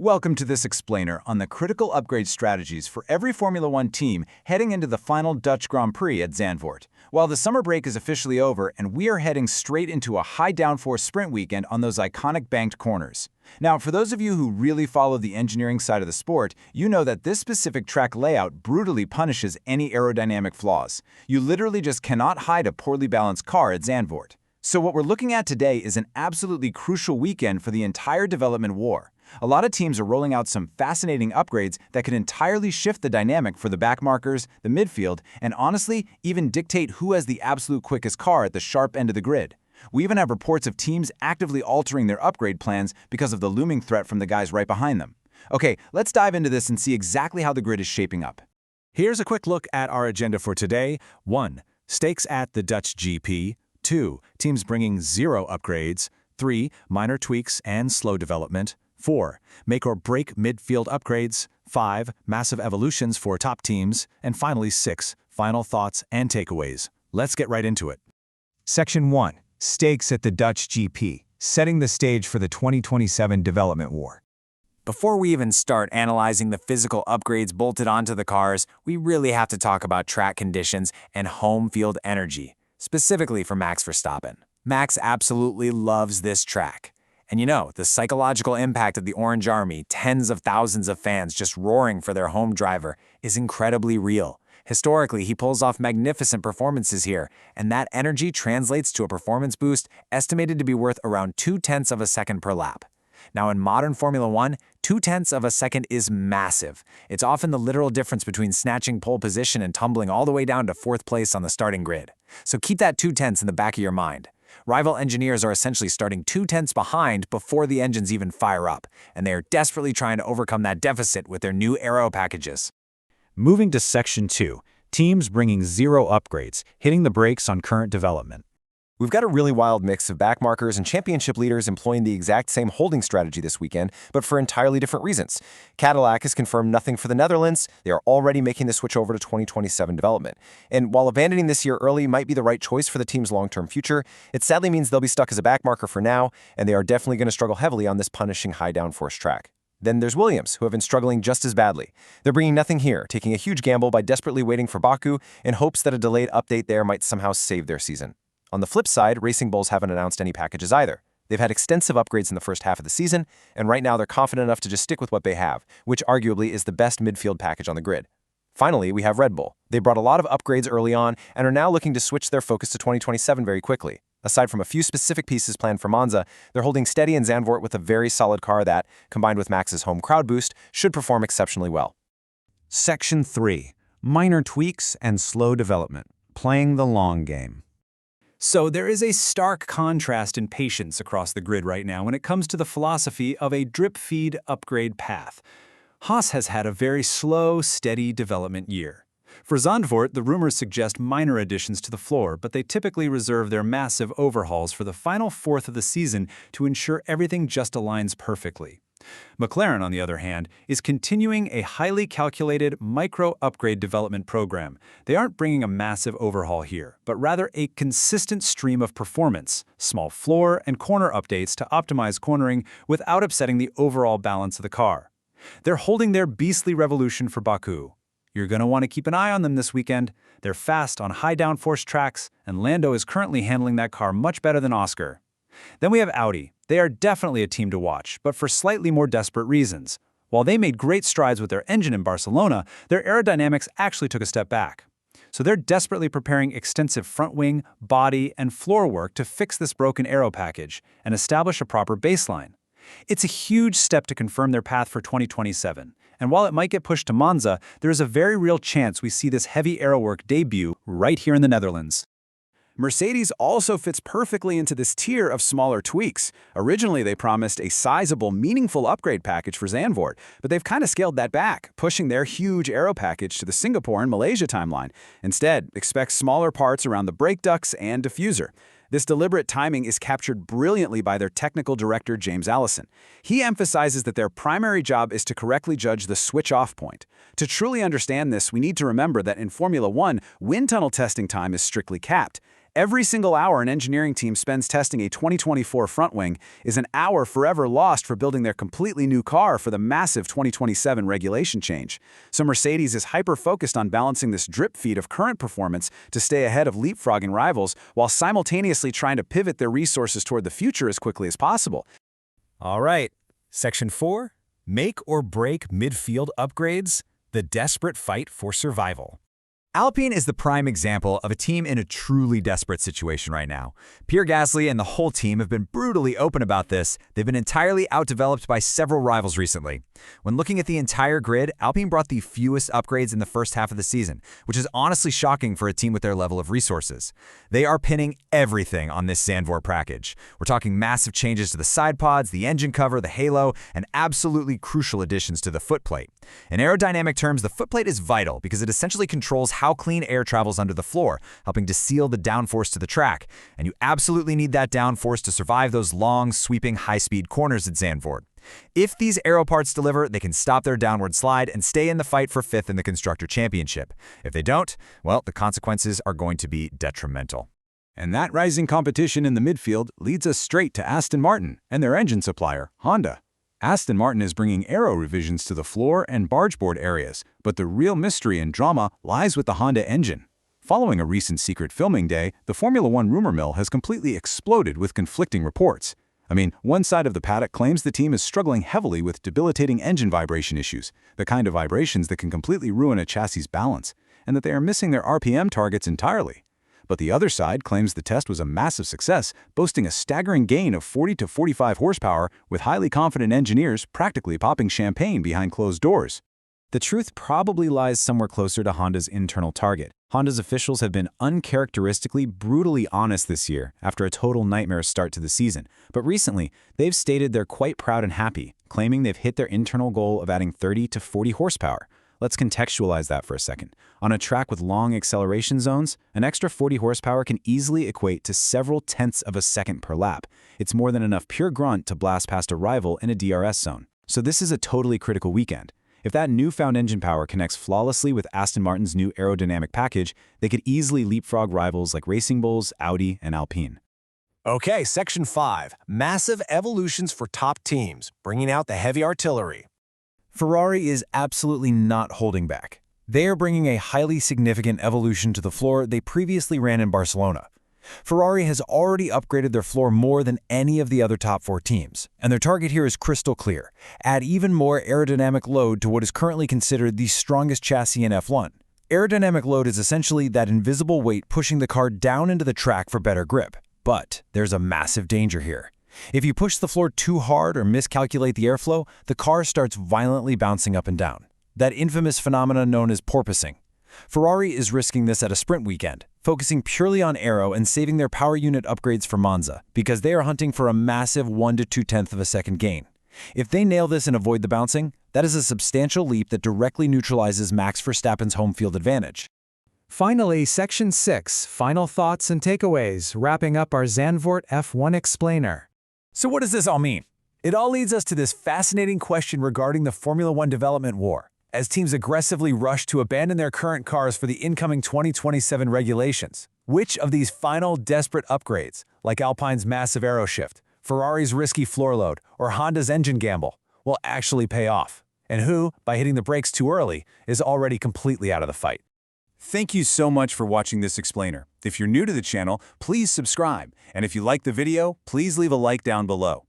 Welcome to this explainer on the critical upgrade strategies for every Formula One team heading into the final Dutch Grand Prix at Zandvoort. While the summer break is officially over and we are heading straight into a high-downforce sprint weekend on those iconic banked corners. Now, for those of you who really follow the engineering side of the sport, you know that this specific track layout brutally punishes any aerodynamic flaws. You literally just cannot hide a poorly balanced car at Zandvoort. So what we're looking at today is an absolutely crucial weekend for the entire development war. A lot of teams are rolling out some fascinating upgrades that could entirely shift the dynamic for the backmarkers, the midfield, and honestly, even dictate who has the absolute quickest car at the sharp end of the grid. We even have reports of teams actively altering their upgrade plans because of the looming threat from the guys right behind them. Okay, let's dive into this and see exactly how the grid is shaping up. Here's a quick look at our agenda for today. 1. Stakes at the Dutch GP. 2. Teams bringing 0 upgrades. 3. Minor tweaks and slow development. 4. Make or break midfield upgrades. 5. Massive evolutions for top teams. And finally 6. Final thoughts and takeaways. Let's get right into it. Section 1. Stakes at the Dutch GP, setting the stage for the 2027 development war. Before we even start analyzing the physical upgrades bolted onto the cars, we really have to talk about track conditions and home field energy, specifically for Max Verstappen. Max absolutely loves this track. And you know, the psychological impact of the Orange Army, tens of thousands of fans just roaring for their home driver, is incredibly real. Historically, he pulls off magnificent performances here, and that energy translates to a performance boost estimated to be worth around 0.2 of a second per lap. Now, in modern Formula One, 0.2 of a second is massive. It's often the literal difference between snatching pole position and tumbling all the way down to 4th place on the starting grid. So keep that 0.2 in the back of your mind. Rival engineers are essentially starting 0.2 behind before the engines even fire up, and they are desperately trying to overcome that deficit with their new aero packages. Moving to Section 2. Teams bringing 0 upgrades, hitting the brakes on current development. We've got a really wild mix of backmarkers and championship leaders employing the exact same holding strategy this weekend, but for entirely different reasons. Cadillac has confirmed nothing for the Netherlands. They are already making the switch over to 2027 development. And while abandoning this year early might be the right choice for the team's long-term future, it sadly means they'll be stuck as a backmarker for now, and they are definitely going to struggle heavily on this punishing high-downforce track. Then there's Williams, who have been struggling just as badly. They're bringing nothing here, taking a huge gamble by desperately waiting for Baku in hopes that a delayed update there might somehow save their season. On the flip side, Racing Bulls haven't announced any packages either. They've had extensive upgrades in the first half of the season, and right now they're confident enough to just stick with what they have, which arguably is the best midfield package on the grid. Finally, we have Red Bull. They brought a lot of upgrades early on and are now looking to switch their focus to 2027 very quickly. Aside from a few specific pieces planned for Monza, they're holding steady in Zandvoort with a very solid car that, combined with Max's home crowd boost, should perform exceptionally well. Section 3. Minor tweaks and slow development, playing the long game. So there is a stark contrast in patience across the grid right now when it comes to the philosophy of a drip-feed upgrade path. Haas has had a very slow, steady development year. For Zandvoort, the rumors suggest minor additions to the floor, but they typically reserve their massive overhauls for the final fourth of the season to ensure everything just aligns perfectly. McLaren, on the other hand, is continuing a highly calculated micro-upgrade development program. They aren't bringing a massive overhaul here, but rather a consistent stream of performance, small floor and corner updates to optimize cornering without upsetting the overall balance of the car. They're holding their beastly revolution for Baku. You're going to want to keep an eye on them this weekend. They're fast on high-downforce tracks, and Lando is currently handling that car much better than Oscar. Then we have Audi. They are definitely a team to watch, but for slightly more desperate reasons. While they made great strides with their engine in Barcelona, their aerodynamics actually took a step back. So they're desperately preparing extensive front wing, body, and floor work to fix this broken aero package and establish a proper baseline. It's a huge step to confirm their path for 2027, and while it might get pushed to Monza, there is a very real chance we see this heavy aero work debut right here in the Netherlands. Mercedes also fits perfectly into this tier of smaller tweaks. Originally, they promised a sizable, meaningful upgrade package for Zandvoort, but they've kind of scaled that back, pushing their huge aero package to the Singapore and Malaysia timeline. Instead, expect smaller parts around the brake ducts and diffuser. This deliberate timing is captured brilliantly by their technical director, James Allison. He emphasizes that their primary job is to correctly judge the switch-off point. To truly understand this, we need to remember that in Formula One, wind tunnel testing time is strictly capped. Every single hour an engineering team spends testing a 2024 front wing is an hour forever lost for building their completely new car for the massive 2027 regulation change. So Mercedes is hyper-focused on balancing this drip feed of current performance to stay ahead of leapfrogging rivals while simultaneously trying to pivot their resources toward the future as quickly as possible. All right, Section 4, Make or Break Midfield Upgrades, the Desperate Fight for Survival. Alpine is the prime example of a team in a truly desperate situation right now. Pierre Gasly and the whole team have been brutally open about this. They've been entirely outdeveloped by several rivals recently. When looking at the entire grid, Alpine brought the fewest upgrades in the first half of the season, which is honestly shocking for a team with their level of resources. They are pinning everything on this Zandvoort package. We're talking massive changes to the side pods, the engine cover, the halo, and absolutely crucial additions to the footplate. In aerodynamic terms, the footplate is vital because it essentially controls how clean air travels under the floor, helping to seal the downforce to the track. And you absolutely need that downforce to survive those long, sweeping, high-speed corners at Zandvoort. If these aero parts deliver, they can stop their downward slide and stay in the fight for 5th in the Constructor Championship. If they don't, well, the consequences are going to be detrimental. And that rising competition in the midfield leads us straight to Aston Martin and their engine supplier, Honda. Aston Martin is bringing aero revisions to the floor and bargeboard areas, but the real mystery and drama lies with the Honda engine. Following a recent secret filming day, the Formula One rumor mill has completely exploded with conflicting reports. One side of the paddock claims the team is struggling heavily with debilitating engine vibration issues, the kind of vibrations that can completely ruin a chassis' balance, and that they are missing their RPM targets entirely. But the other side claims the test was a massive success, boasting a staggering gain of 40 to 45 horsepower, with highly confident engineers practically popping champagne behind closed doors. The truth probably lies somewhere closer to Honda's internal target. Honda's officials have been uncharacteristically brutally honest this year after a total nightmare start to the season. But recently, they've stated they're quite proud and happy, claiming they've hit their internal goal of adding 30 to 40 horsepower. Let's contextualize that for a second. On a track with long acceleration zones, an extra 40 horsepower can easily equate to several tenths of a second per lap. It's more than enough pure grunt to blast past a rival in a DRS zone. So this is a totally critical weekend. If that newfound engine power connects flawlessly with Aston Martin's new aerodynamic package, they could easily leapfrog rivals like Racing Bulls, Audi, and Alpine. Okay, Section 5, Massive Evolutions for Top Teams, bringing out the heavy artillery. Ferrari is absolutely not holding back. They are bringing a highly significant evolution to the floor they previously ran in Barcelona. Ferrari has already upgraded their floor more than any of the other top 4 teams, and their target here is crystal clear: add even more aerodynamic load to what is currently considered the strongest chassis in F1. Aerodynamic load is essentially that invisible weight pushing the car down into the track for better grip. But there's a massive danger here. If you push the floor too hard or miscalculate the airflow, the car starts violently bouncing up and down. That infamous phenomenon known as porpoising. Ferrari is risking this at a sprint weekend, focusing purely on aero and saving their power unit upgrades for Monza, because they are hunting for a massive 1 to 2/10 of a second gain. If they nail this and avoid the bouncing, that is a substantial leap that directly neutralizes Max Verstappen's home field advantage. Finally, Section 6, Final Thoughts and Takeaways, wrapping up our Zandvoort F1 Explainer. So what does this all mean? It all leads us to this fascinating question regarding the Formula One development war, as teams aggressively rush to abandon their current cars for the incoming 2027 regulations. Which of these final desperate upgrades, like Alpine's massive aero shift, Ferrari's risky floor load, or Honda's engine gamble, will actually pay off? And who, by hitting the brakes too early, is already completely out of the fight? Thank you so much for watching this explainer. If you're new to the channel, please subscribe. And if you like the video, please leave a like down below.